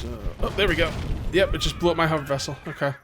So, oh, there we go. Yep, it just blew up my hover vessel. Okay.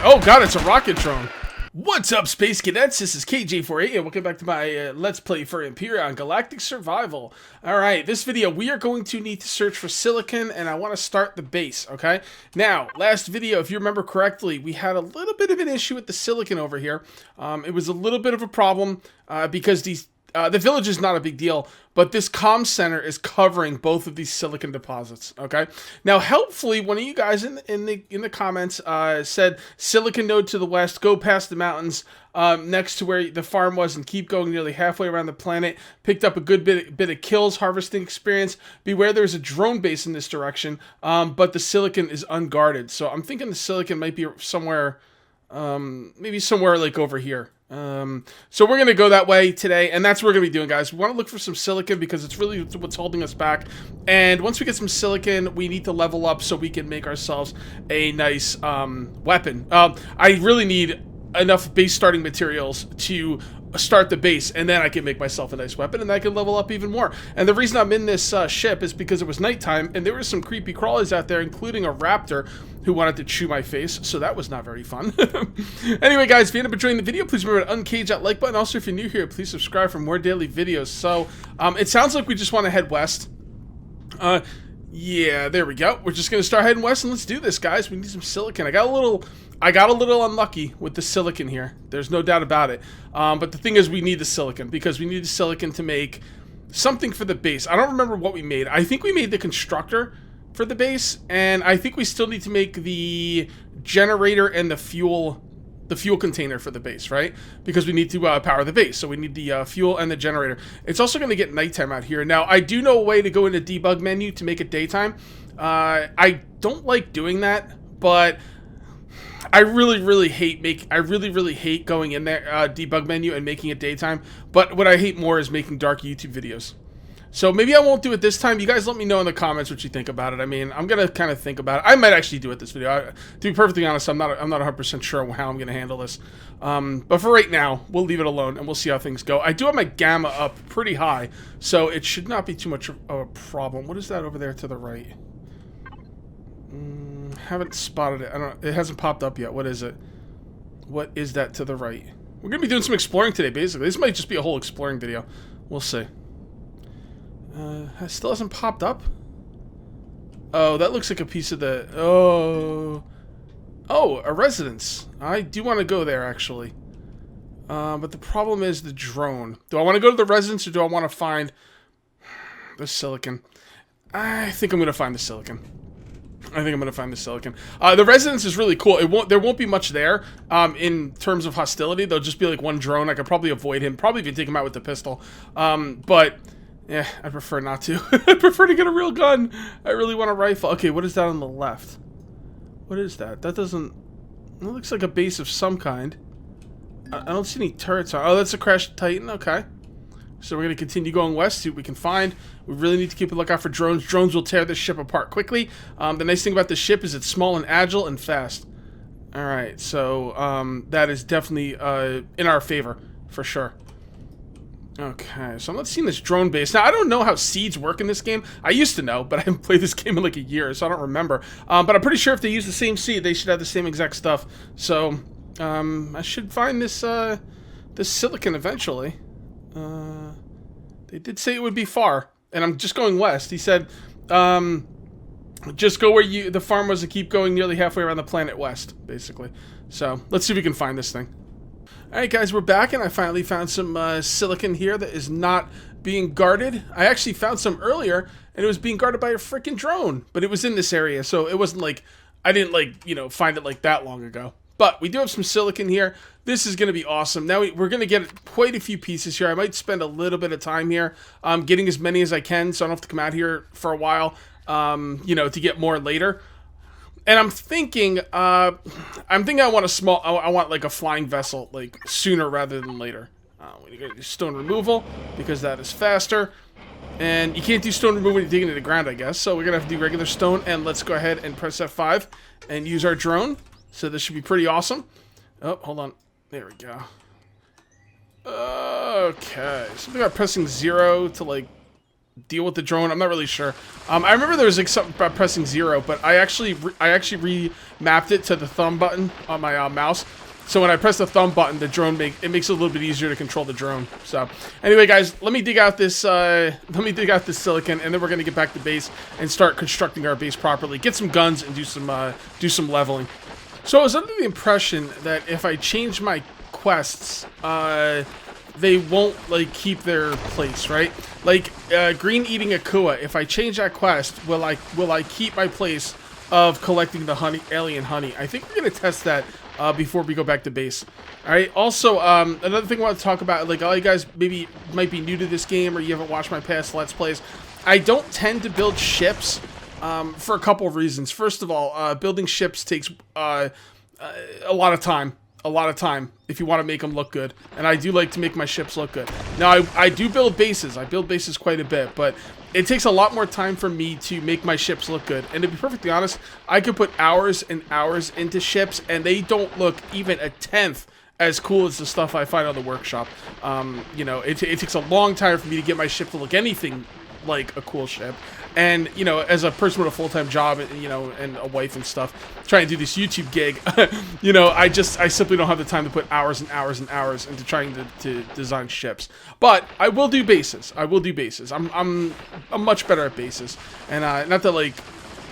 Oh god, it's a rocket drone. What's up, Space Cadets? This is KJ48, and welcome back to my Let's Play for Empyrion Galactic Survival. Alright, this video, we are going to need to search for silicon, and I want to start the base, okay? Now, last video, if you remember correctly, we had a little bit of an issue with the silicon over here. It was a little bit of a problem, because the village is not a big deal, but this comm center is covering both of these silicon deposits, okay? Now, helpfully, one of you guys in the comments said silicon node to the west, go past the mountains next to where the farm was and keep going nearly halfway around the planet. Picked up a good bit of kills, harvesting experience. Beware, there's a drone base in this direction, but the silicon is unguarded. So I'm thinking the silicon might be somewhere, maybe somewhere like over here. So we're going to go that way today, and that's what we're going to be doing, guys. We want to look for some silicon because it's really what's holding us back. And once we get some silicon, we need to level up so we can make ourselves a nice weapon. I really need enough base starting materials to start the base, and then I can make myself a nice weapon, and I can level up even more. And the reason I'm in this ship is because it was nighttime, and there were some creepy crawlies out there, including a raptor who wanted to chew my face, so that was not very fun. Anyway, guys, if you end up enjoying the video, please remember to uncage that like button. Also, if you're new here, please subscribe for more daily videos. So, it sounds like we just want to head west. Yeah, there we go. We're just gonna start heading west, and let's do this, guys. We need some silicon. I got a little unlucky with the silicon here. There's no doubt about it. But the thing is, we need the silicon because we need the silicon to make something for the base. I don't remember what we made. I think we made the constructor for the base, and I think we still need to make the generator and the fuel container for the base, right? Because we need to power the base, so we need the fuel and the generator. It's also going to get nighttime out here. Now, I do know a way to go into debug menu to make it daytime. I don't like doing that, but I really hate going in there debug menu and making it daytime. But what I hate more is making dark YouTube videos. So maybe I won't do it this time. You guys let me know in the comments what you think about it. I mean, I'm gonna kind of think about it. I might actually do it this video. To be perfectly honest, I'm not 100% sure how I'm gonna handle this. But for right now, we'll leave it alone and we'll see how things go. I do have my gamma up pretty high, so it should not be too much of a problem. What is that over there to the right? Haven't spotted it. I don't know. It hasn't popped up yet. What is it? What is that to the right? We're gonna be doing some exploring today, basically. This might just be a whole exploring video. We'll see. It still hasn't popped up. Oh, that looks like a piece of the... Oh, a residence. I do want to go there, actually. But the problem is the drone. Do I want to go to the residence, or do I want to find the silicon? I think I'm going to find the silicon. The residence is really cool. There won't be much there in terms of hostility. There'll just be like one drone. I could probably avoid him. Probably even take him out with the pistol. But... yeah, I prefer not to. I prefer to get a real gun. I really want a rifle. Okay, what is that on the left? What is that? That doesn't... It looks like a base of some kind. I don't see any turrets on... Oh, that's a crashed Titan. Okay. So we're going to continue going west, see what we can find. We really need to keep a lookout for drones. Drones will tear this ship apart quickly. The nice thing about this ship is it's small and agile and fast. Alright, so that is definitely in our favor, for sure. Okay, so let's see this drone base. Now, I don't know how seeds work in this game. I used to know, but I haven't played this game in like a year, so I don't remember. But I'm pretty sure if they use the same seed, they should have the same exact stuff. So, I should find this silicon eventually. They did say it would be far, and I'm just going west. He said, just go where the farm was and keep going nearly halfway around the planet west, basically. So, let's see if we can find this thing. Alright guys, we're back, and I finally found some silicon here that is not being guarded. I actually found some earlier, and it was being guarded by a freaking drone. But it was in this area, so it wasn't like... I didn't, like, you know, find it like that long ago. But we do have some silicon here. This is going to be awesome. Now we're going to get quite a few pieces here. I might spend a little bit of time here getting as many as I can, so I don't have to come out here for a while, you know, to get more later. And I'm thinking I want like a flying vessel, like sooner rather than later. We need to do stone removal because that is faster. And you can't do stone removal when you're digging into the ground, I guess. So we're gonna have to do regular stone. And let's go ahead and press F5 and use our drone. So this should be pretty awesome. Oh, hold on. There we go. Okay. Something about pressing 0 to like deal with the drone. I'm not really sure. I remember there was like something about pressing 0, but I actually remapped it to the thumb button on my mouse. So when I press the thumb button, the drone makes it a little bit easier to control the drone. So anyway, guys, let me dig out this silicon, and then we're gonna get back to base and start constructing our base properly. Get some guns and do some leveling. So I was under the impression that if I change my quests, they won't like keep their place, right? Like green eating Akua. If I change that quest, will I keep my place of collecting the honey, alien honey? I think we're gonna test that before we go back to base. All right. Also, another thing I want to talk about, like all you guys maybe might be new to this game or you haven't watched my past Let's Plays. I don't tend to build ships for a couple of reasons. First of all, building ships takes a lot of time. A lot of time if you want to make them look good, and I do like to make my ships look good. Now I do build bases. I build bases quite a bit, but it takes a lot more time for me to make my ships look good. And to be perfectly honest, I could put hours and hours into ships, and they don't look even a tenth as cool as the stuff I find on the workshop. You know, it takes a long time for me to get my ship to look anything like a cool ship. And, you know, as a person with a full-time job, you know, and a wife and stuff, trying to do this YouTube gig, you know, I simply don't have the time to put hours and hours and hours into trying to design ships. But I will do bases. I will do bases. I'm much better at bases. And not that, like,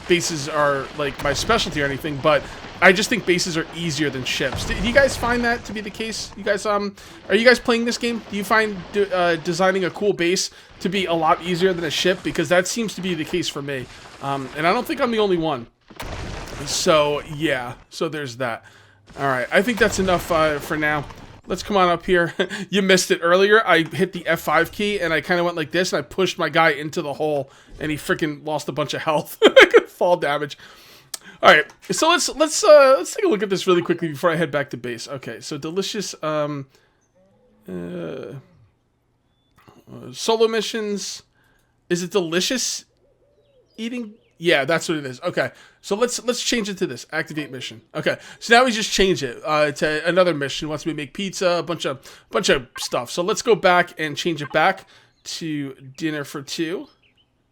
bases are, like, my specialty or anything, but I just think bases are easier than ships. Do you guys find that to be the case? You guys, are you guys playing this game? Do you find designing a cool base to be a lot easier than a ship? Because that seems to be the case for me. And I don't think I'm the only one. So, yeah. So there's that. Alright, I think that's enough for now. Let's come on up here. You missed it earlier. I hit the F5 key, and I kind of went like this, and I pushed my guy into the hole, and he freaking lost a bunch of health. Fall damage. All right, so let's take a look at this really quickly before I head back to base. Okay, so delicious solo missions. Is it delicious eating? Yeah, that's what it is. Okay, so let's change it to this activate mission. Okay, so now we just change it to another mission. Wants me to make pizza, a bunch of stuff. So let's go back and change it back to dinner for 2.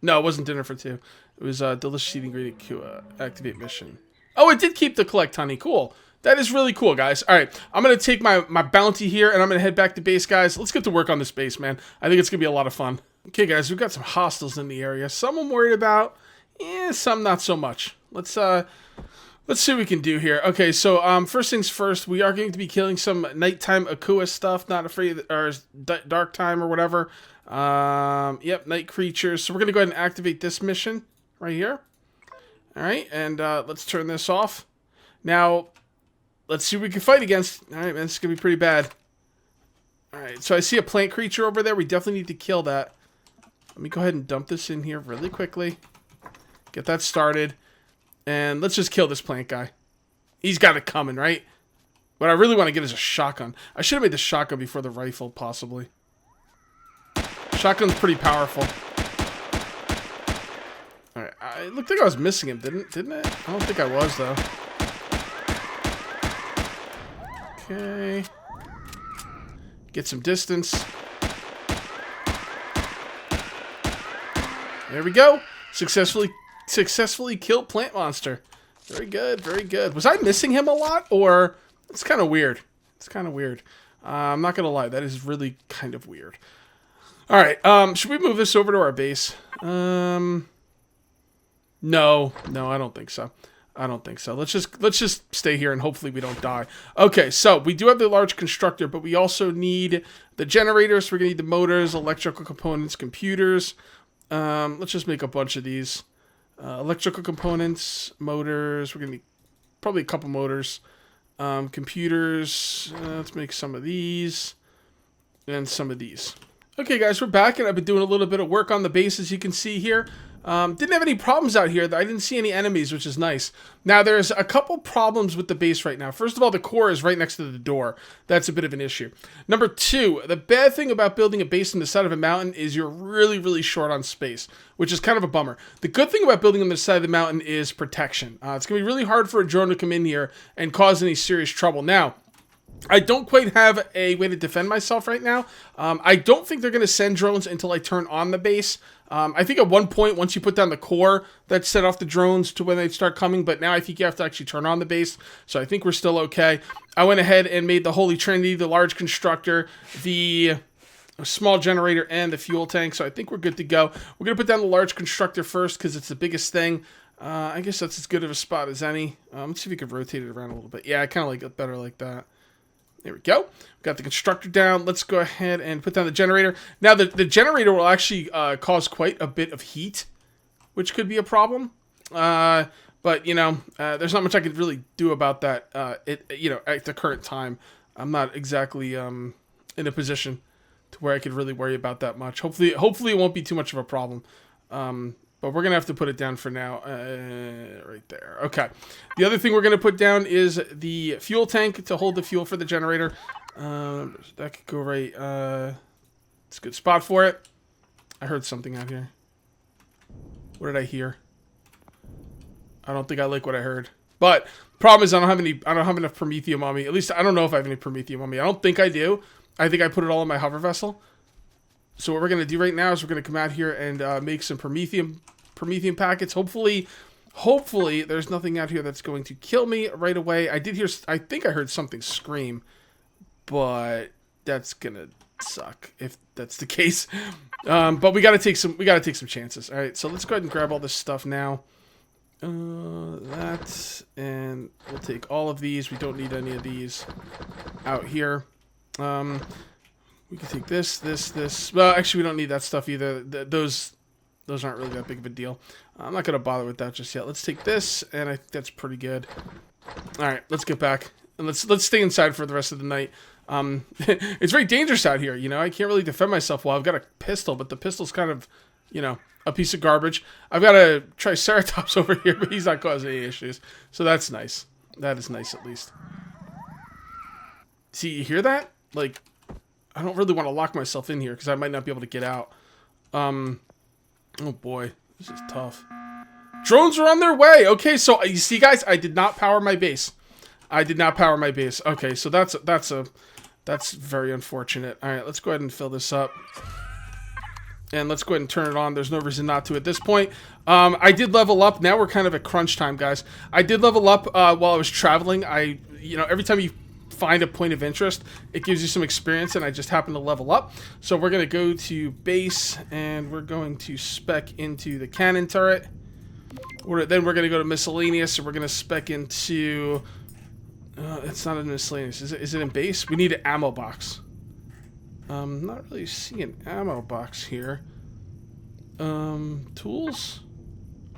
No, it wasn't dinner for 2. It was delicious eating great Akua. Activate mission. Oh, it did keep the collect honey. Cool. That is really cool, guys. All right, I'm going to take my bounty here, and I'm going to head back to base, guys. Let's get to work on this base, man. I think it's going to be a lot of fun. Okay, guys, we've got some hostiles in the area. Some I'm worried about. Some not so much. Let's see what we can do here. Okay, so first things first, we are going to be killing some nighttime Akua stuff. Not afraid, or dark time or whatever. Yep, night creatures. So we're going to go ahead and activate this mission. Right here. Alright, and let's turn this off. Now, let's see what we can fight against. Alright, man, this is going to be pretty bad. Alright, so I see a plant creature over there. We definitely need to kill that. Let me go ahead and dump this in here really quickly. Get that started. And let's just kill this plant guy. He's got it coming, right? What I really want to get is a shotgun. I should have made the shotgun before the rifle, possibly. Shotgun's pretty powerful. Alright, it looked like I was missing him, didn't it? I don't think I was, though. Okay. Get some distance. There we go. Successfully killed plant monster. Very good, very good. Was I missing him a lot, or it's kind of weird? It's kind of weird. I'm not gonna lie, that is really kind of weird. All right, should we move this over to our base? No, I don't think so. I don't think so. Let's just stay here and hopefully we don't die. Okay, so we do have the large constructor, but we also need the generators. We're gonna need the motors, electrical components, computers. Let's just make a bunch of these. Electrical components, motors. We're gonna need probably a couple motors. Computers. Let's make some of these and some of these. Okay, guys, we're back, and I've been doing a little bit of work on the base, as you can see here. Didn't have any problems out here. I didn't see any enemies, which is nice. Now, there's a couple problems with the base right now. First of all, the core is right next to the door. That's a bit of an issue. Number 2, the bad thing about building a base on the side of a mountain is you're really, really short on space, which is kind of a bummer. The good thing about building on the side of the mountain is protection. It's going to be really hard for a drone to come in here and cause any serious trouble. Now, I don't quite have a way to defend myself right now. I don't think they're going to send drones until I turn on the base. I think at one point, once you put down the core, that set off the drones to when they start coming, but now I think you have to actually turn on the base, so I think we're still okay. I went ahead and made the Holy Trinity, the large constructor, the small generator, and the fuel tank, so I think we're good to go. We're going to put down the large constructor first, because it's the biggest thing. I guess that's as good of a spot as any. Let's see if we can rotate it around a little bit. Yeah, I kind of like it better like that. There we go. We've got the constructor down. Let's go ahead and put down the generator. Now, the generator will actually cause quite a bit of heat, which could be a problem. But, you know, there's not much I could really do about that, at the current time. I'm not exactly in a position to where I could really worry about that much. Hopefully it won't be too much of a problem. But we're going to have to put it down for now. Right there. Okay. The other thing we're going to put down is the fuel tank to hold the fuel for the generator. That could go right. It's a good spot for it. I heard something out here. What did I hear? I don't think I like what I heard. But problem is I don't have enough promethium on me. At least I don't know if I have any promethium on me. I don't think I do. I think I put it all in my hover vessel. So what we're going to do right now is we're going to come out here and make some promethium packets. Hopefully there's nothing out here that's going to kill me right away. I think I heard something scream, but that's going to suck if that's the case. But we got to take some chances. All right, so let's go ahead and grab all this stuff now. That, and we'll take all of these. We don't need any of these out here. We can take this. Well, actually, we don't need that stuff either. Those aren't really that big of a deal. I'm not going to bother with that just yet. Let's take this, and I think that's pretty good. All right, let's get back. And let's stay inside for the rest of the night. It's very dangerous out here, you know. I can't really defend myself well. I've got a pistol, but the pistol's kind of, you know, a piece of garbage. I've got a Triceratops over here, but he's not causing any issues. So that's nice. That is nice, at least. See, you hear that? Like, I don't really want to lock myself in here because I might not be able to get out. Oh boy, this is tough. Drones are on their way. Okay, so you see, guys, I did not power my base. Okay, so that's very unfortunate. All right, let's go ahead and fill this up. And let's go ahead and turn it on. There's no reason not to at this point. I did level up. Now we're kind of at crunch time, guys. I did level up while I was traveling. Every time you find a point of interest, it gives you some experience, and I just happened to level up. So we're going to go to base, and we're going to spec into the cannon turret. Then we're going to go to miscellaneous, and we're going to spec into... it's not in miscellaneous. Is it in base? We need an ammo box. Not really seeing an ammo box here. Tools?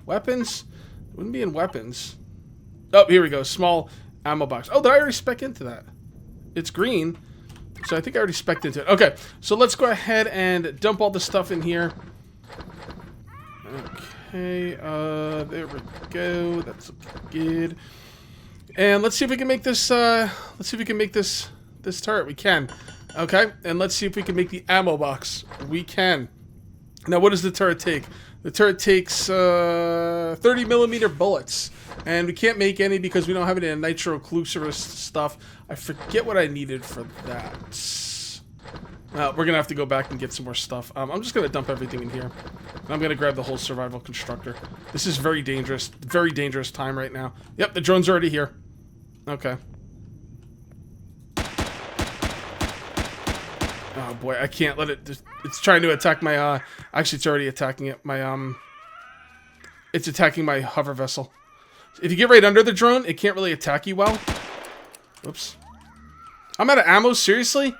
Weapons? It wouldn't be in weapons. Oh, here we go. Small ammo box. Oh, did I already spec into that? It's green, so I think I already spec'd into it. Okay, so let's go ahead and dump all the stuff in here. Okay, there we go. That's good. And let's see if we can make this. This turret. We can. Okay, and let's see if we can make the ammo box. We can. Now, what does the turret take? The turret takes 30mm bullets. And we can't make any because we don't have any nitroclucerous stuff. I forget what I needed for that. We're going to have to go back and get some more stuff. I'm just going to dump everything in here. And I'm going to grab the whole survival constructor. This is very dangerous time right now. Yep, the drone's already here. Okay. Oh boy, I can't let it... It's trying to attack my... Actually, it's already attacking it. It's attacking my hover vessel. If you get right under the drone, it can't really attack you well. Oops. I'm out of ammo? Seriously?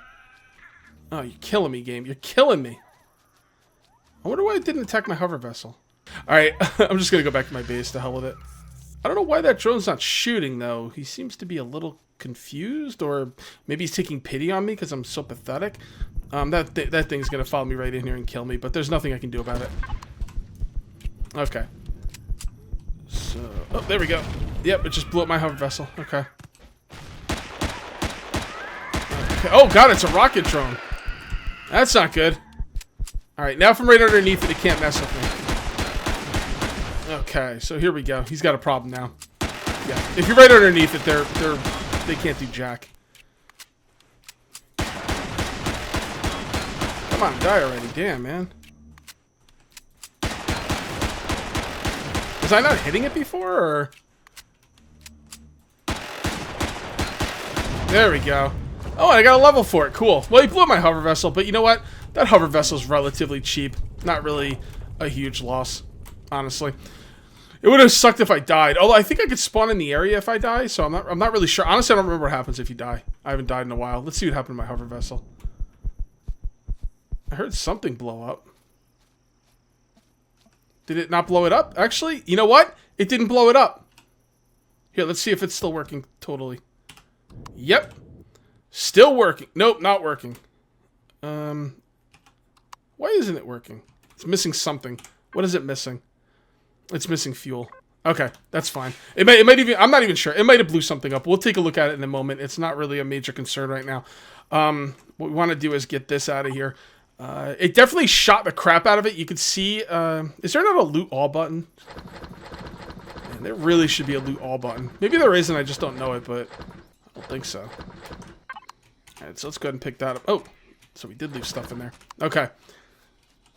Oh, you're killing me, game. You're killing me. I wonder why it didn't attack my hover vessel. Alright, I'm just going to go back to my base. To hell with it. I don't know why that drone's not shooting, though. He seems to be a little confused, or maybe he's taking pity on me because I'm so pathetic. That thing's going to follow me right in here and kill me, but there's nothing I can do about it. Okay. So, oh, there we go. Yep, it just blew up my hover vessel. Okay. Oh, God, it's a rocket drone. That's not good. All right, now from right underneath it, it can't mess with me. Okay, so here we go. He's got a problem now. Yeah, if you're right underneath it, they can't do jack. Come on, die already. Damn, man. Was I not hitting it before, or? There we go. Oh, I got a level for it. Cool. Well, he blew up my hover vessel, but you know what? That hover vessel is relatively cheap. Not really a huge loss, honestly. It would have sucked if I died. Although I think I could spawn in the area if I die, so I'm not really sure. Honestly, I don't remember what happens if you die. I haven't died in a while. Let's see what happened to my hover vessel. I heard something blow up. Did it not blow it up? Actually, you know what? It didn't blow it up. Here, let's see if it's still working totally. Yep. Still working. Nope, not working. Why isn't it working? It's missing something. What is it missing? It's missing fuel. Okay, that's fine. It might even, I'm not even sure. It might have blew something up. We'll take a look at it in a moment. It's not really a major concern right now. What we want to do is get this out of here. It definitely shot the crap out of it. You can see, is there not a loot all button? Man, there really should be a loot all button. Maybe there isn't, I just don't know it, but I don't think so. Alright, so let's go ahead and pick that up. Oh, so we did leave stuff in there. Okay.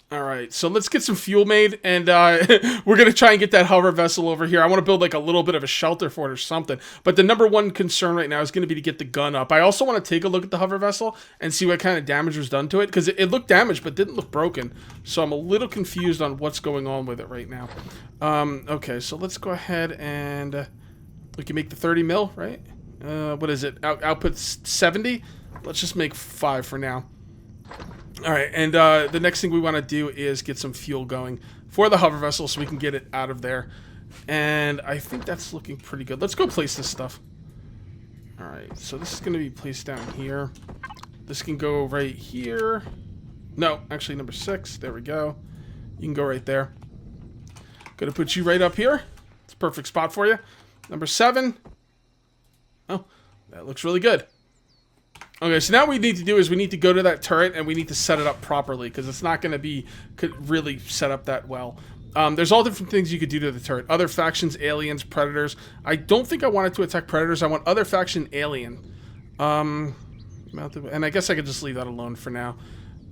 Alright, so let's get some fuel made, and we're going to try and get that hover vessel over here. I want to build like a little bit of a shelter for it or something. But the number one concern right now is going to be to get the gun up. I also want to take a look at the hover vessel and see what kind of damage was done to it, because it looked damaged but didn't look broken. So I'm a little confused on what's going on with it right now. Okay, so let's go ahead and we can make the 30 mil, right? What is it? Output 70? Let's just make 5 for now. Alright, and the next thing we want to do is get some fuel going for the hover vessel so we can get it out of there. And I think that's looking pretty good. Let's go place this stuff. Alright, so this is going to be placed down here. This can go right here. No, actually number 6. There we go. You can go right there. Gonna put you right up here. It's a perfect spot for you. Number 7. Oh, that looks really good. Okay, so now what we need to do is we need to go to that turret and we need to set it up properly because it's not going to be really set up that well. There's all different things you could do to the turret. Other factions, aliens, predators. I don't think I wanted to attack predators. I want other faction alien. And I guess I could just leave that alone for now.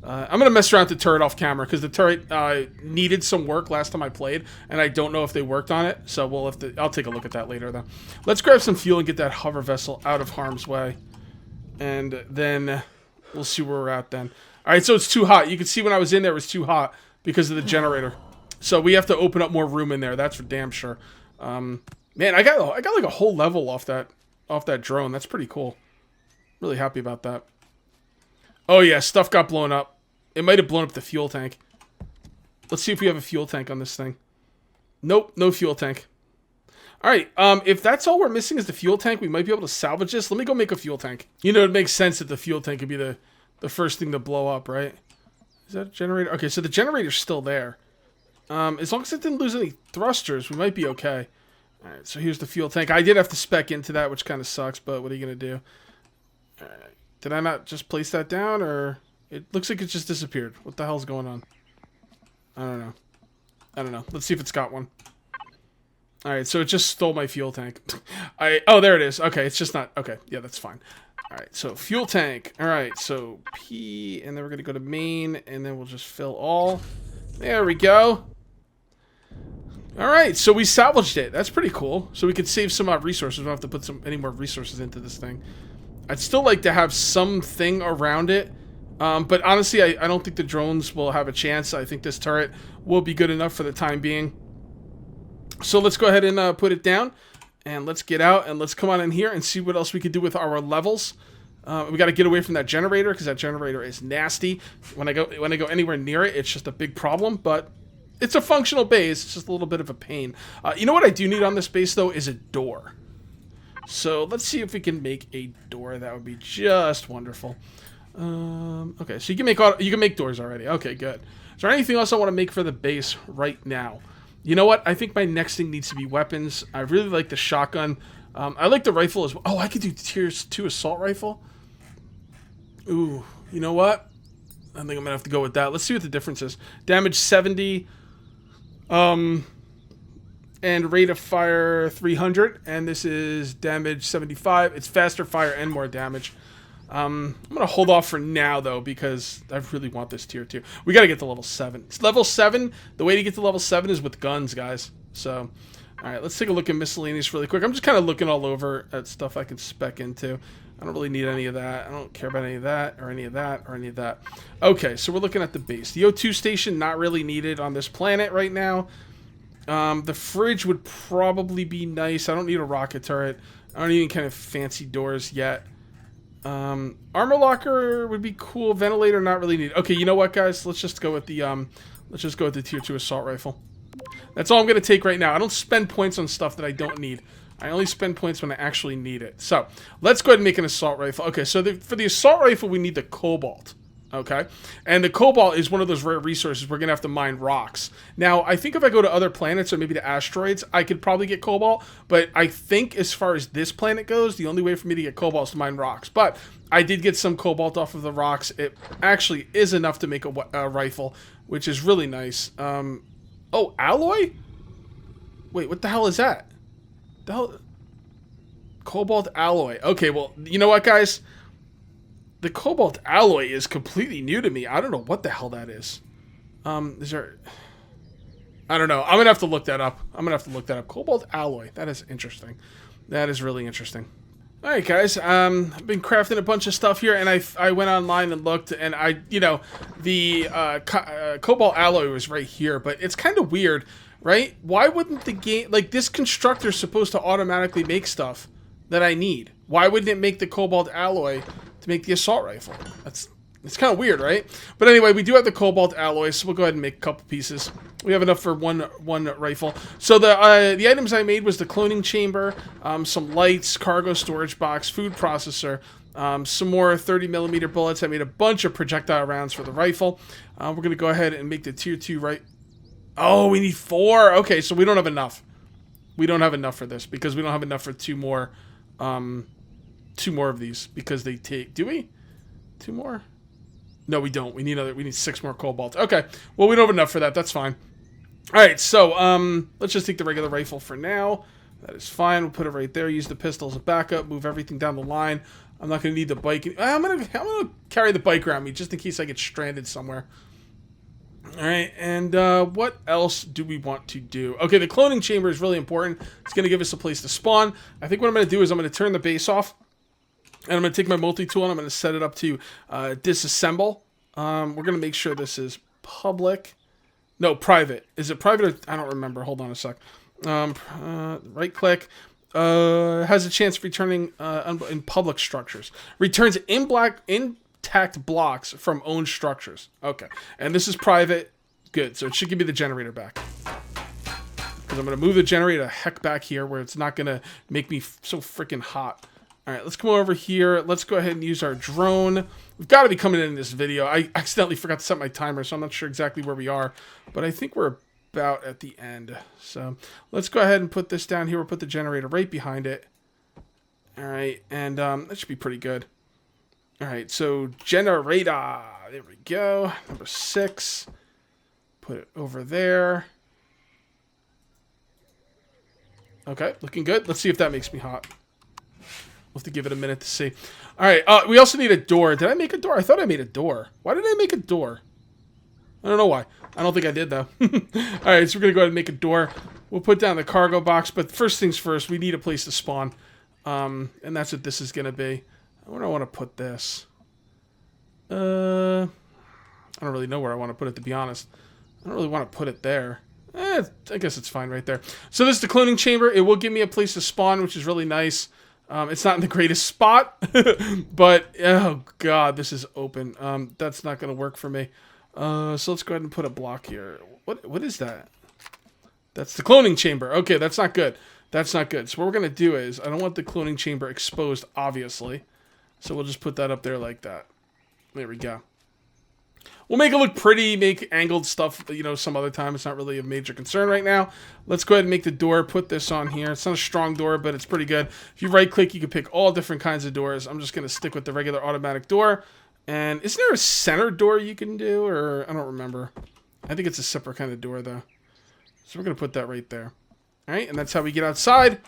I'm going to mess around with the turret off camera because the turret needed some work last time I played, and I don't know if they worked on it. So we'll have to, I'll take a look at that later, though. Let's grab some fuel and get that hover vessel out of harm's way. And then we'll see where we're at then. Alright, so it's too hot. You can see when I was in there, it was too hot because of the generator. So we have to open up more room in there. That's for damn sure. Man, I got like a whole level off that drone. That's pretty cool. Really happy about that. Oh yeah, stuff got blown up. It might have blown up the fuel tank. Let's see if we have a fuel tank on this thing. Nope, no fuel tank. Alright, if that's all we're missing is the fuel tank, we might be able to salvage this. Let me go make a fuel tank. You know, it makes sense that the fuel tank could be the first thing to blow up, right? Is that a generator? Okay, so the generator's still there. As long as it didn't lose any thrusters, we might be okay. Alright, so here's the fuel tank. I did have to spec into that, which kind of sucks, but what are you going to do? Alright, did I not just place that down, or... It looks like it just disappeared. What the hell's going on? I don't know. Let's see if it's got one. Alright, so it just stole my fuel tank. Oh, there it is. Okay, it's just not... Okay, yeah, that's fine. Alright, so fuel tank. Alright, so P, and then we're going to go to main, and then we'll just fill all. There we go. Alright, so we salvaged it. That's pretty cool. So we could save some resources. We don't have to put any more resources into this thing. I'd still like to have something around it. But honestly, I don't think the drones will have a chance. I think this turret will be good enough for the time being. So let's go ahead and put it down, and let's get out, and let's come on in here and see what else we can do with our levels. We got to get away from that generator because that generator is nasty. When I go anywhere near it, it's just a big problem. But it's a functional base. It's just a little bit of a pain. You know what I do need on this base though is a door. So let's see if we can make a door. That would be just wonderful. Okay, so you can make doors already. Okay, good. Is there anything else I want to make for the base right now? You know what? I think my next thing needs to be weapons. I really like the shotgun. I like the rifle as well. Oh, I could do tier 2 assault rifle. Ooh, you know what? I think I'm gonna have to go with that. Let's see what the difference is. Damage 70, and rate of fire 300, and this is damage 75. It's faster fire and more damage. I'm gonna hold off for now though because I really want this tier 2. We gotta get to level 7. It's level 7. The way to get to level 7 is with guns, guys. So, all right, let's take a look at miscellaneous really quick. I'm just kind of looking all over at stuff I can spec into. I don't really need any of that. I don't care about any of that or any of that or any of that. Okay, so we're looking at the base. The O2 station, not really needed on this planet right now. The fridge would probably be nice. I don't need a rocket turret. I don't need any kind of fancy doors yet. Armor locker would be cool. Ventilator, not really needed. Okay, you know what, guys? Let's just go with the tier 2 assault rifle. That's all I'm going to take right now. I don't spend points on stuff that I don't need. I only spend points when I actually need it. So, let's go ahead and make an assault rifle. Okay, so for the assault rifle, we need the cobalt. Okay? And the cobalt is one of those rare resources we're going to have to mine rocks. Now, I think if I go to other planets or maybe to asteroids, I could probably get cobalt. But I think as far as this planet goes, the only way for me to get cobalt is to mine rocks. But I did get some cobalt off of the rocks. It actually is enough to make a rifle, which is really nice. Oh, alloy? Wait, what the hell is that? The hell? Cobalt alloy. Okay, well, you know what, guys? The cobalt alloy is completely new to me. I don't know what the hell that is. Is there... I don't know. I'm going to have to look that up. Cobalt alloy. That is interesting. That is really interesting. All right, guys. I've been crafting a bunch of stuff here, and I went online and looked, and the cobalt alloy was right here, but it's kind of weird, right? Why wouldn't the game... Like, this constructor is supposed to automatically make stuff that I need. Why wouldn't it make the cobalt alloy to make the assault rifle? It's kind of weird, right? But anyway, we do have the cobalt alloy, so we'll go ahead and make a couple pieces. We have enough for one rifle. So the items I made was the cloning chamber, some lights, cargo storage box, food processor, some more 30mm bullets. I made a bunch of projectile rounds for the rifle. We're going to go ahead and make the tier 2 right. Oh, we need 4. Okay, so we don't have enough. We don't have enough for this because we don't have enough for 2 more of these because they take... Do we? 2 more? No, we don't. We need 6 more cobalt. Okay. Well, we don't have enough for that. That's fine. All right. So, let's just take the regular rifle for now. That is fine. We'll put it right there. Use the pistol as a backup. Move everything down the line. I'm not going to need the bike. I'm gonna carry the bike around me just in case I get stranded somewhere. All right. And what else do we want to do? Okay, the cloning chamber is really important. It's going to give us a place to spawn. I think what I'm going to do is I'm going to turn the base off. And I'm going to take my multi-tool and I'm going to set it up to disassemble. We're going to make sure this is public. No, private. Is it private or... I don't remember. Hold on a sec. Right-click. Has a chance of returning in public structures. Returns intact blocks from owned structures. Okay. And this is private. Good. So it should give me the generator back. Because I'm going to move the generator heck back here where it's not going to make me so freaking hot. All right, let's come over here. Let's go ahead and use our drone. We've got to be coming in this video. I accidentally forgot to set my timer, so I'm not sure exactly where we are. But I think we're about at the end. So let's go ahead and put this down here. We'll put the generator right behind it. All right, and that should be pretty good. All right, so generator. There we go. Number 6. Put it over there. Okay, looking good. Let's see if that makes me hot. We'll have to give it a minute to see. All right, we also need a door. Did I make a door? I thought I made a door. Why did I make a door? I don't know why. I don't think I did, though. All right, so we're going to go ahead and make a door. We'll put down the cargo box, but first things first, we need a place to spawn. And that's what this is going to be. Where do I want to put this? I don't really know where I want to put it, to be honest. I don't really want to put it there. I guess it's fine right there. So this is the cloning chamber. It will give me a place to spawn, which is really nice. It's not in the greatest spot, but, oh god, this is open. That's not going to work for me. So let's go ahead and put a block here. What is that? That's the cloning chamber. Okay, that's not good. That's not good. So what we're going to do is, I don't want the cloning chamber exposed, obviously. So we'll just put that up there like that. There we go. We'll make it look pretty, make angled stuff, you know, some other time. It's not really a major concern right now. Let's go ahead and make the door, put this on here. It's not a strong door, but it's pretty good. If you right-click, you can pick all different kinds of doors. I'm just going to stick with the regular automatic door. And isn't there a center door you can do? Or I don't remember. I think it's a separate kind of door, though. So we're going to put that right there. All right, and that's how we get outside.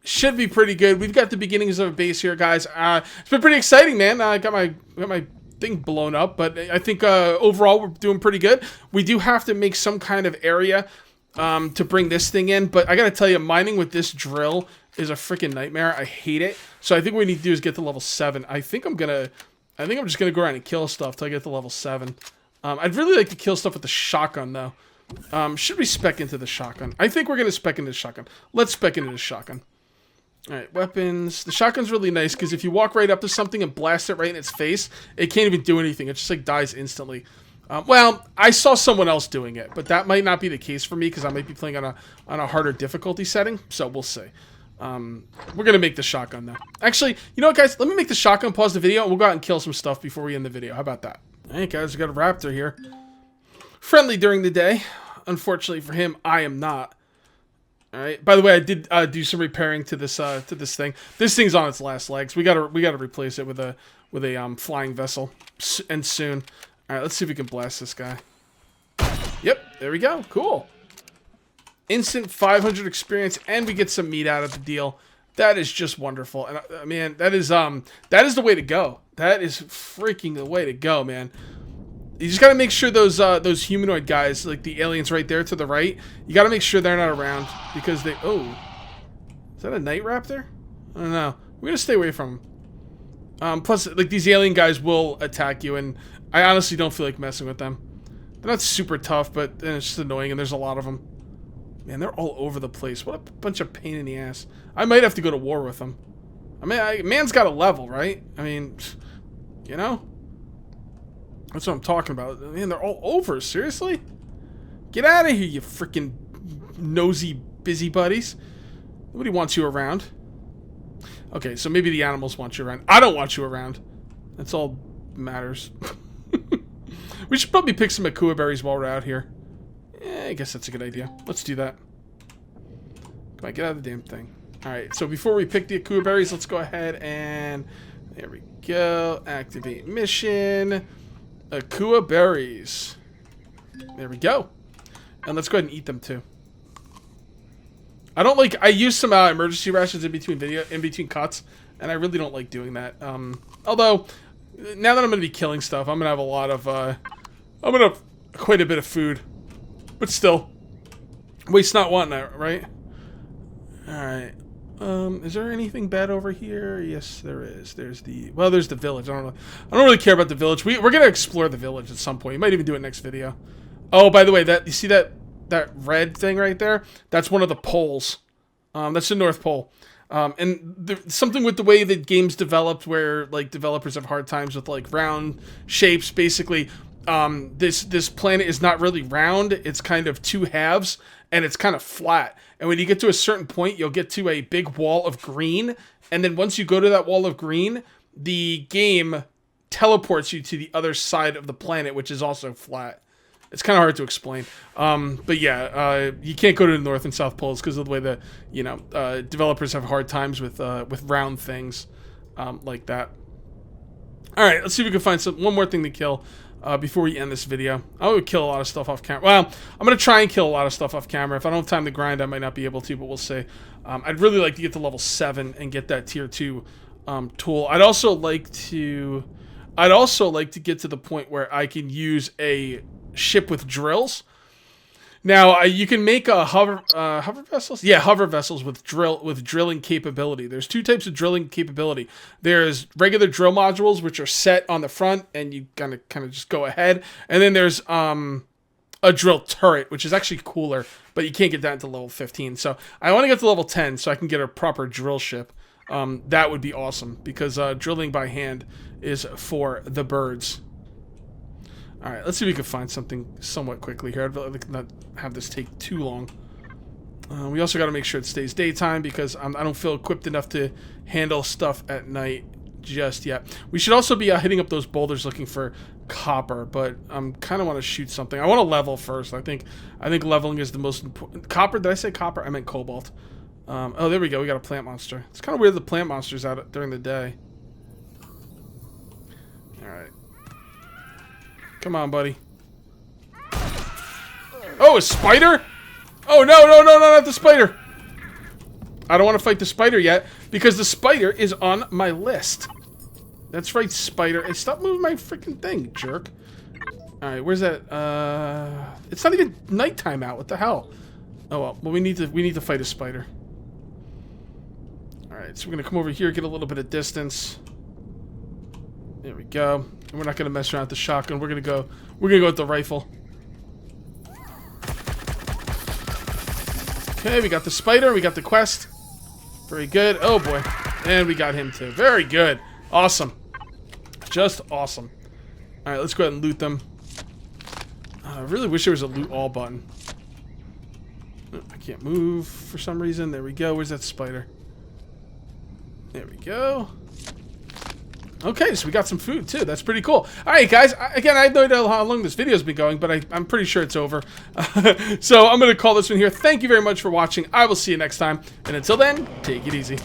Should be pretty good. We've got the beginnings of a base here, guys. It's been pretty exciting, man. I got my thing blown up, but I think overall we're doing pretty good. We do have to make some kind of area to bring this thing in. But I gotta tell you, mining with this drill is a freaking nightmare. I hate it. So I think what we need to do is get to level 7. I think I'm just gonna go around and kill stuff till I get to level 7. I'd really like to kill stuff with the shotgun though. Should we spec into the shotgun? I think we're gonna spec into the shotgun. Let's spec into the shotgun. Alright, weapons. The shotgun's really nice because if you walk right up to something and blast it right in its face, it can't even do anything. It just like dies instantly. Well, I saw someone else doing it, but that might not be the case for me because I might be playing on a harder difficulty setting. So we'll see. We're gonna make the shotgun though. Actually, you know what, guys? Let me make the shotgun. Pause the video, and we'll go out and kill some stuff before we end the video. How about that? Alright, guys, we got a raptor here. Friendly during the day. Unfortunately for him, I am not. All right. By the way, I did do some repairing to this thing. This thing's on its last legs. We gotta replace it with a flying vessel, and soon. All right. Let's see if we can blast this guy. Yep. There we go. Cool. Instant 500 experience, and we get some meat out of the deal. That is just wonderful. And man, that is the way to go. That is freaking the way to go, man. You just gotta make sure those humanoid guys, like the aliens right there to the right, you gotta make sure they're not around because they. Oh, is that a night raptor? I don't know. We're gonna stay away from them. Plus, like these alien guys will attack you, and I honestly don't feel like messing with them. They're not super tough, but it's just annoying, and there's a lot of them. Man, they're all over the place. What a bunch of pain in the ass. I might have to go to war with them. I mean, man's got a level, right? I mean, you know. That's what I'm talking about. Man, they're all over. Seriously? Get out of here, you freaking nosy busybodies. Nobody wants you around. Okay, so maybe the animals want you around. I don't want you around. That's all that matters. We should probably pick some Akua Berries while we're out here. Yeah, I guess that's a good idea. Let's do that. Come on, get out of the damn thing. Alright, so before we pick the Akua Berries, let's go ahead and... There we go. Activate mission. Akua Berries. There we go. And let's go ahead and eat them too. I use some emergency rations in between cuts, and I really don't like doing that. Although, now that I'm gonna be killing stuff, I'm gonna have a lot of, I'm gonna have quite a bit of food. But still, waste not, want not, right? Alright. Is there anything bad over here? Yes, there is. There's the village. I don't really care about the village. We're gonna explore the village at some point. We might even do it next video. Oh, by the way, you see that red thing right there? That's one of the poles. That's the North Pole. And something with the way that games developed, where like developers have hard times with like round shapes. Basically, this planet is not really round. It's kind of two halves, and it's kind of flat. And when you get to a certain point, you'll get to a big wall of green. And then once you go to that wall of green, the game teleports you to the other side of the planet, which is also flat. It's kind of hard to explain. But yeah, you can't go to the North and South Poles because of the way that, developers have hard times with round things like that. All right, let's see if we can find one more thing to kill. Before we end this video. I would kill a lot of stuff off camera. Well, I'm going to try and kill a lot of stuff off camera. If I don't have time to grind, I might not be able to, but we'll see. I'd really like to get to level 7 and get that tier 2 tool. I'd also like to get to the point where I can use a ship with drills. Now, you can make a hover vessels? Yeah, hover vessels with drilling capability. There's two types of drilling capability. There's regular drill modules, which are set on the front, and you kind of just go ahead. And then there's a drill turret, which is actually cooler, but you can't get that until level 15. So I want to get to level 10 so I can get a proper drill ship. That would be awesome, because drilling by hand is for the birds. Alright, let's see if we can find something somewhat quickly here. I'd like not have this take too long. We also got to make sure it stays daytime, because I don't feel equipped enough to handle stuff at night just yet. We should also be hitting up those boulders looking for copper, but I kind of want to shoot something. I want to level first. I think leveling is the most important. Copper? Did I say copper? I meant cobalt. Oh, there we go. We got a plant monster. It's kind of weird the plant monster's out during the day. Alright. Come on, buddy. Oh, a spider? Oh, no, not the spider. I don't want to fight the spider yet, because the spider is on my list. That's right, spider. Hey, stop moving my freaking thing, jerk. Alright, where's that? It's not even nighttime out. What the hell? Oh well. Well, we need to fight a spider. All right. So we're gonna come over here, get a little bit of distance. There we go. And we're not gonna mess around with the shotgun. We're gonna go with the rifle. Okay, we got the spider. We got the quest. Very good. Oh boy. And we got him too. Very good. Awesome. Just awesome. Alright, let's go ahead and loot them. I really wish there was a loot all button. I can't move for some reason. There we go. Where's that spider? There we go. Okay, so we got some food too. That's pretty cool. Alright guys, again, I have no idea how long this video's been going, but I'm pretty sure it's over. So I'm going to call this one here. Thank you very much for watching. I will see you next time. And until then, take it easy.